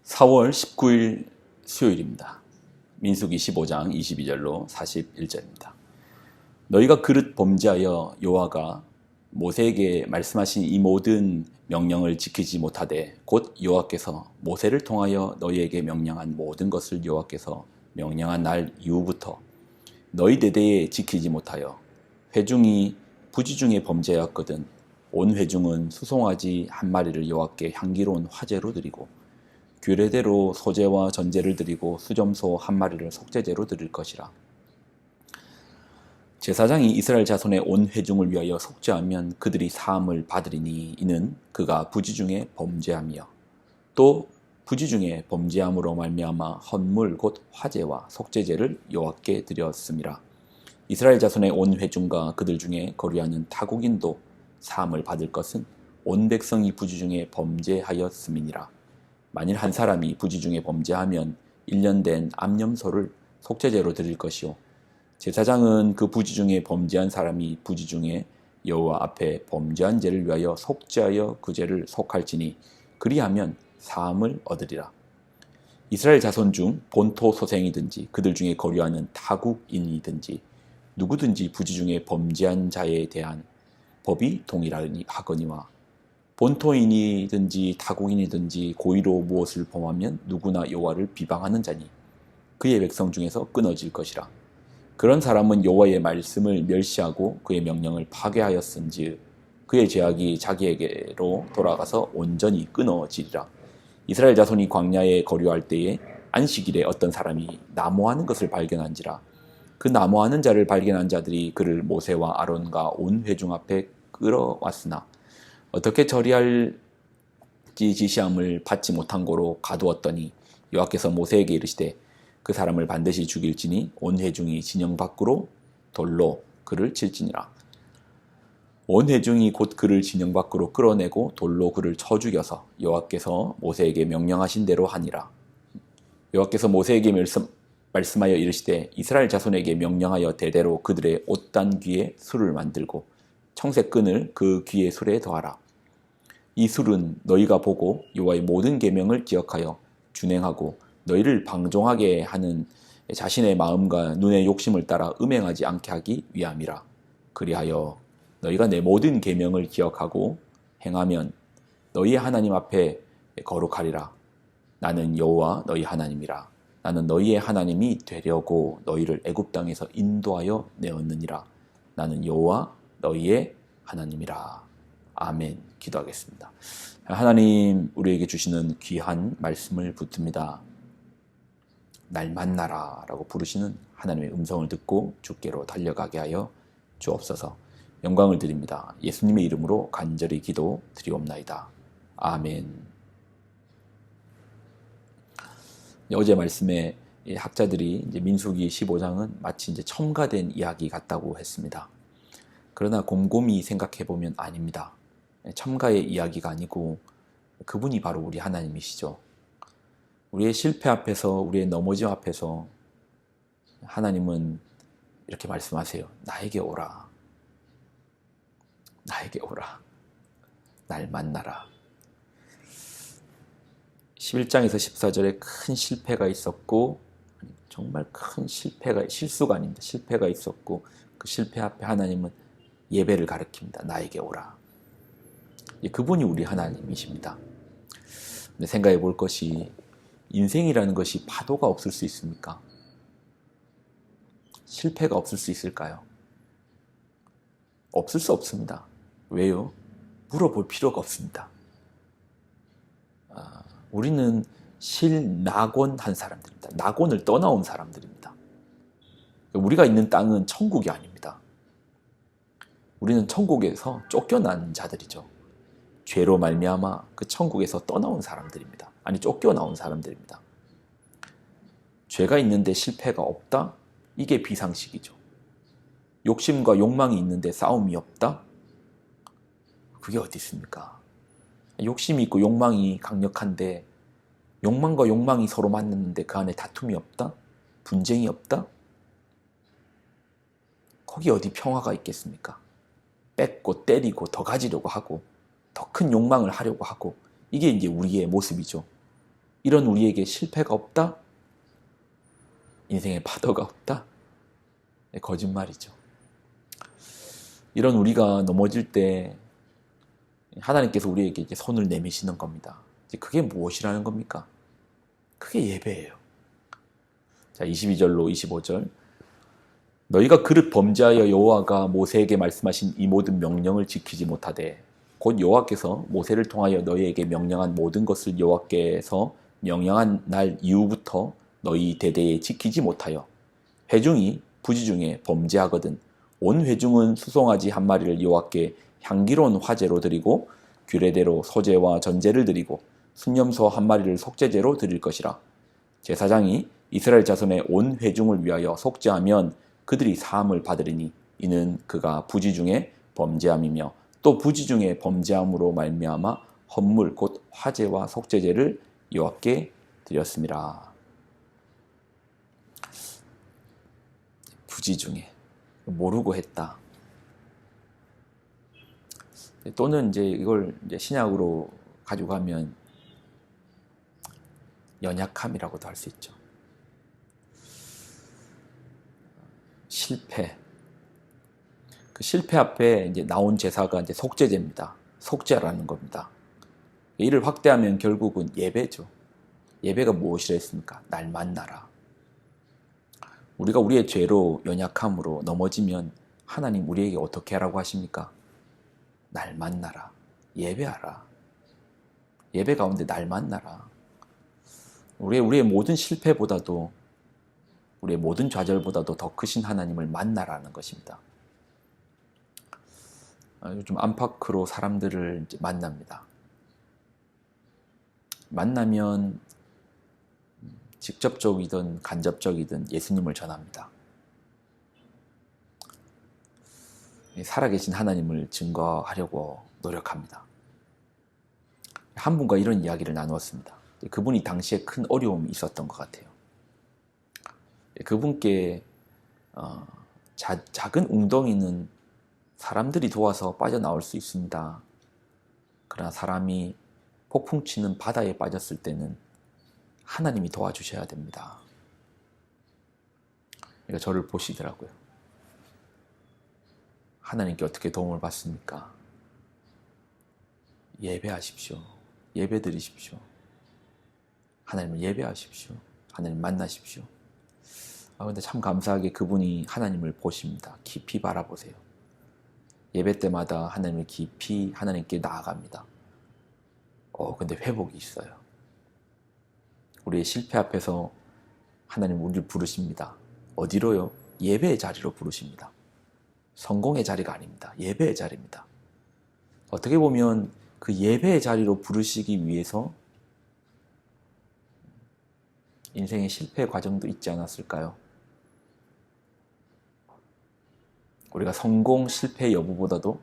4월 19일 수요일입니다. 민수기 15장 22절로 41절입니다. 너희가 그릇 범죄하여 여호와가 모세에게 말씀하신 이 모든 명령을 지키지 못하되 곧 여호와께서 모세를 통하여 너희에게 명령한 모든 것을 여호와께서 명령한 날 이후부터 너희 대대에 지키지 못하여 회중이 부지 중에 범죄하였거든 온 회중은 수송아지 한 마리를 여호와께 향기로운 화제로 드리고 규례대로 소제와 전제를 드리고 수점소 한 마리를 속죄제로 드릴 것이라. 제사장이 이스라엘 자손의 온 회중을 위하여 속죄하면 그들이 사함을 받으리니 이는 그가 부지 중에 범죄함이요 또 부지 중에 범죄함으로 말미암아 헌물 곧 화제와 속죄제를 여호와께 드렸음이라. 이스라엘 자손의 온 회중과 그들 중에 거류하는 타국인도 사함을 받을 것은 온 백성이 부지 중에 범죄하였음이니라. 만일 한 사람이 부지 중에 범죄하면 1년 된 암염소를 속죄제로 드릴 것이요 제사장은 그 부지 중에 범죄한 사람이 부지 중에 여호와 앞에 범죄한 죄를 위하여 속죄하여 그 죄를 속할지니 그리하면 사함을 얻으리라. 이스라엘 자손 중 본토 소생이든지 그들 중에 거류하는 타국인이든지 누구든지 부지 중에 범죄한 자에 대한 법이 동일하거니와 본토인이든지 타국인이든지 고의로 무엇을 범하면 누구나 여호와를 비방하는 자니 그의 백성 중에서 끊어질 것이라. 그런 사람은 여호와의 말씀을 멸시하고 그의 명령을 파괴하였은즉 그의 죄악이 자기에게로 돌아가서 온전히 끊어지리라. 이스라엘 자손이 광야에 거류할 때에 안식일에 어떤 사람이 나무하는 것을 발견한지라. 그 나무하는 자를 발견한 자들이 그를 모세와 아론과 온 회중 앞에 끌어왔으나 어떻게 처리할지 지시함을 받지 못한 고로 가두었더니 여호와께서 모세에게 이르시되 그 사람을 반드시 죽일지니 온 회중이 진영 밖으로 돌로 그를 칠지니라. 온 회중이 곧 그를 진영 밖으로 끌어내고 돌로 그를 쳐 죽여서 여호와께서 모세에게 명령하신 대로 하니라. 여호와께서 모세에게 말씀하여 이르시되 이스라엘 자손에게 명령하여 대대로 그들의 옷단 귀에 술을 만들고 청색 끈을 그 귀의 술에 더하라. 이 술은 너희가 보고 여호와의 모든 계명을 기억하여 준행하고 너희를 방종하게 하는 자신의 마음과 눈의 욕심을 따라 음행하지 않게 하기 위함이라. 그리하여 너희가 내 모든 계명을 기억하고 행하면 너희 하나님 앞에 거룩하리라. 나는 여호와 너희 하나님이라. 나는 너희의 하나님이 되려고 너희를 애굽 땅에서 인도하여 내었느니라. 나는 여호와 너희의 하나님이라. 아멘. 기도하겠습니다. 하나님, 우리에게 주시는 귀한 말씀을 붙듭니다. 날 만나라 라고 부르시는 하나님의 음성을 듣고 주께로 달려가게 하여 주옵소서. 영광을 드립니다. 예수님의 이름으로 간절히 기도 드리옵나이다. 아멘. 어제 말씀에 학자들이 이제 민수기 15장은 마치 이제 첨가된 이야기 같다고 했습니다. 그러나 곰곰이 생각해 보면 아닙니다. 첨가의 이야기가 아니고 그분이 바로 우리 하나님이시죠. 우리의 실패 앞에서, 우리의 넘어짐 앞에서 하나님은 이렇게 말씀하세요. 나에게 오라. 나에게 오라. 날 만나라. 11장에서 14절에 큰 실패가 있었고, 정말 큰 실수가 아닙니다. 실패가 있었고, 그 실패 앞에 하나님은 예배를 가리킵니다. 나에게 오라. 그분이 우리 하나님이십니다. 근데 생각해 볼 것이, 인생이라는 것이 파도가 없을 수 있습니까? 실패가 없을 수 있을까요? 없을 수 없습니다. 왜요? 물어볼 필요가 없습니다. 우리는 실낙원한 사람들입니다. 낙원을 떠나온 사람들입니다. 우리가 있는 땅은 천국이 아닙니다. 우리는 천국에서 쫓겨난 자들이죠. 죄로 말미암아 그 천국에서 떠나온 사람들입니다. 아니, 쫓겨나온 사람들입니다. 죄가 있는데 실패가 없다? 이게 비상식이죠. 욕심과 욕망이 있는데 싸움이 없다? 그게 어디 있습니까? 욕심이 있고 욕망이 강력한데 욕망과 욕망이 서로 만났는데 그 안에 다툼이 없다? 분쟁이 없다? 거기 어디 평화가 있겠습니까? 뺏고 때리고 더 가지려고 하고 더 큰 욕망을 하려고 하고 이게 이제 우리의 모습이죠. 이런 우리에게 실패가 없다? 인생에 파도가 없다? 거짓말이죠. 이런 우리가 넘어질 때 하나님께서 우리에게 이제 손을 내미시는 겁니다. 이제 그게 무엇이라는 겁니까? 그게 예배예요. 자, 22절로 25절. 너희가 그릇 범죄하여 여호와가 모세에게 말씀하신 이 모든 명령을 지키지 못하되 곧 여호와께서 모세를 통하여 너희에게 명령한 모든 것을 여호와께서 명령한 날 이후부터 너희 대대에 지키지 못하여 회중이 부지 중에 범죄하거든 온 회중은 수송아지 한 마리를 여호와께 향기로운 화제로 드리고 규례대로 소제와 전제를 드리고 순념소 한 마리를 속죄제로 드릴 것이라. 제사장이 이스라엘 자손의 온 회중을 위하여 속죄하면 그들이 사함을 받으리니 이는 그가 부지 중에 범죄함이며 또 부지 중에 범죄함으로 말미암아 헌물 곧 화제와 속죄제를 여호와께 드렸습니다. 부지 중에 모르고 했다. 또는 이제 이걸 이제 신약으로 가지고 가면 연약함이라고도 할 수 있죠. 실패. 그 실패 앞에 이제 나온 제사가 이제 속죄제입니다. 속죄라는 겁니다. 이를 확대하면 결국은 예배죠. 예배가 무엇이라 했습니까? 날 만나라. 우리가 우리의 죄로 연약함으로 넘어지면 하나님 우리에게 어떻게 하라고 하십니까? 날 만나라. 예배하라. 예배 가운데 날 만나라. 우리의 모든 실패보다도 우리의 모든 좌절보다도 더 크신 하나님을 만나라는 것입니다. 요즘 안팎으로 사람들을 이제 만납니다. 만나면 직접적이든 간접적이든 예수님을 전합니다. 살아계신 하나님을 증거하려고 노력합니다. 한 분과 이런 이야기를 나누었습니다. 그분이 당시에 큰 어려움이 있었던 것 같아요. 그분께 작은 웅덩이는 사람들이 도와서 빠져나올 수 있습니다. 그러나 사람이 폭풍 치는 바다에 빠졌을 때는 하나님이 도와주셔야 됩니다. 그러니까 저를 보시더라고요. 하나님께 어떻게 도움을 받습니까? 예배하십시오. 예배 드리십시오. 하나님을 예배하십시오. 하나님 만나십시오. 근데 참 감사하게 그분이 하나님을 보십니다. 깊이 바라보세요. 예배 때마다 하나님을 깊이 하나님께 나아갑니다. 근데 회복이 있어요. 우리의 실패 앞에서 하나님 우리를 부르십니다. 어디로요? 예배의 자리로 부르십니다. 성공의 자리가 아닙니다. 예배의 자리입니다. 어떻게 보면 그 예배의 자리로 부르시기 위해서 인생의 실패 과정도 있지 않았을까요? 우리가 성공, 실패 여부보다도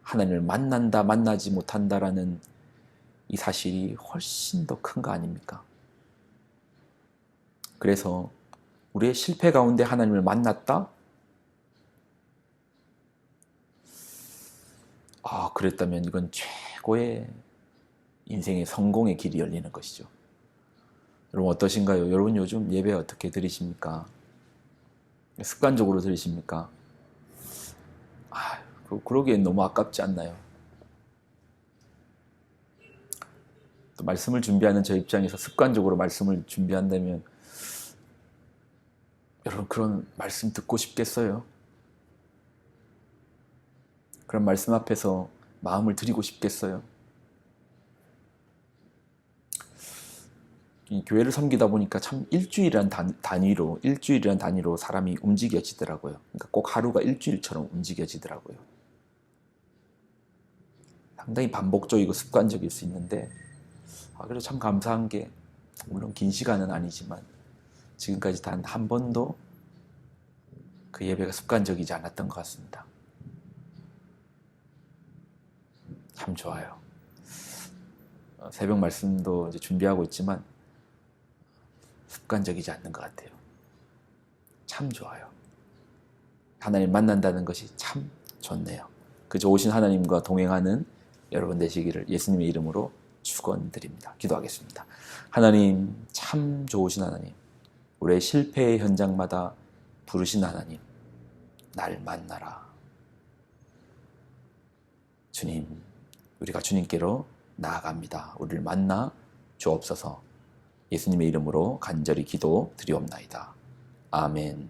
하나님을 만난다, 만나지 못한다라는 이 사실이 훨씬 더 큰 거 아닙니까? 그래서 우리의 실패 가운데 하나님을 만났다? 그랬다면 이건 최고의 인생의 성공의 길이 열리는 것이죠. 여러분 어떠신가요? 여러분 요즘 예배 어떻게 드리십니까? 습관적으로 드리십니까? 그러기엔 너무 아깝지 않나요? 또 말씀을 준비하는 저 입장에서 습관적으로 말씀을 준비한다면 여러분 그런 말씀 듣고 싶겠어요? 그런 말씀 앞에서 마음을 드리고 싶겠어요? 이 교회를 섬기다 보니까 참 일주일이란 단위로 사람이 움직여지더라고요. 그러니까 꼭 하루가 일주일처럼 움직여지더라고요. 상당히 반복적이고 습관적일 수 있는데 그래서 참 감사한 게 물론 긴 시간은 아니지만 지금까지 단 한 번도 그 예배가 습관적이지 않았던 것 같습니다. 참 좋아요. 새벽 말씀도 이제 준비하고 있지만 습관적이지 않는 것 같아요. 참 좋아요. 하나님 만난다는 것이 참 좋네요. 그저 오신 하나님과 동행하는 여러분 되시기를 예수님의 이름으로 축원드립니다. 기도하겠습니다. 하나님, 참 좋으신 하나님, 우리의 실패의 현장마다 부르신 하나님, 날 만나라. 주님, 우리가 주님께로 나아갑니다. 우리를 만나 주옵소서. 예수님의 이름으로 간절히 기도 드리옵나이다. 아멘.